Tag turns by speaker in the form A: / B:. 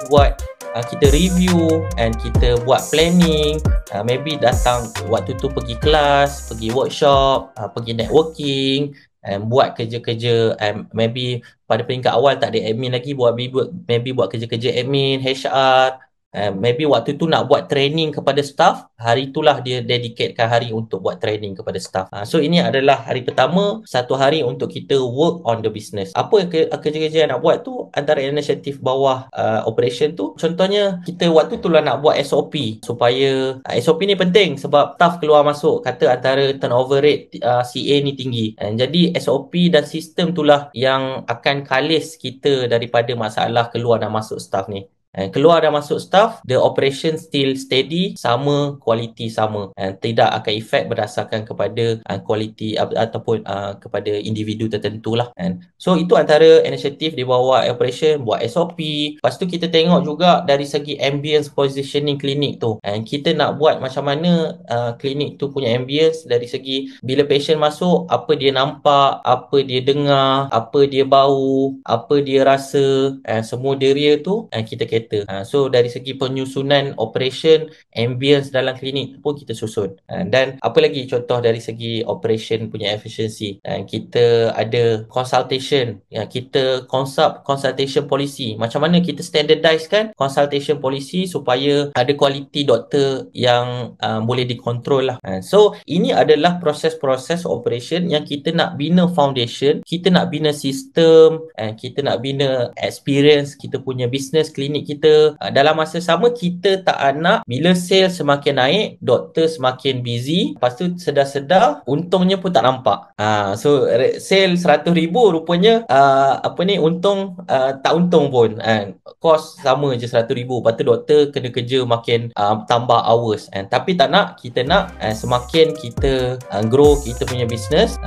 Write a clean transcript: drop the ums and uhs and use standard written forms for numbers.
A: buat kita review and kita buat planning, maybe datang waktu tu pergi kelas, pergi workshop, pergi networking, and buat kerja-kerja, maybe pada peringkat awal tak ada admin lagi, maybe buat kerja-kerja admin, HR. Maybe waktu tu nak buat training kepada staff, hari itulah dia dedicatekan hari untuk buat training kepada staff. So ini adalah hari pertama, satu hari untuk kita work on the business. Apa kerja-kerja yang nak buat tu, antara inisiatif bawah operation tu, contohnya kita waktu tu lah nak buat SOP, supaya SOP ni penting sebab staff keluar masuk, kata antara turnover rate CA ni tinggi. Jadi SOP dan sistem tu lah yang akan kalis kita daripada masalah keluar dan masuk staff ni. Keluar dan masuk staff, the operation still steady, sama, quality sama, tidak akan efek berdasarkan kepada quality ataupun kepada individu tertentu lah. So itu antara inisiatif di bawah operation, buat SOP. Lepas tu kita tengok juga dari segi ambience positioning klinik tu, kita nak buat macam mana klinik tu punya ambience dari segi bila patient masuk, apa dia nampak, apa dia dengar, apa dia bau, apa dia rasa, semua deria tu kita cater. So dari segi penyusunan operation, ambience dalam klinik pun kita susun. Dan apa lagi contoh dari segi operation punya efficiency, kita ada consultation, kita consultation policy, macam mana kita standardizekan consultation policy supaya ada quality doktor yang boleh dikontrol lah. So ini adalah proses-proses operation yang kita nak bina foundation, kita nak bina sistem, kita nak bina experience kita punya business klinik kita. Dalam masa sama kita tak nak bila sales semakin naik, doktor semakin busy, lepas tu sedar-sedar untungnya pun tak nampak. So sale 100,000 rupanya untung tak untung pun. Kos sama je 100,000, lepas tu doktor kena kerja makin tambah hours. Tapi tak nak, kita nak semakin kita grow kita punya business,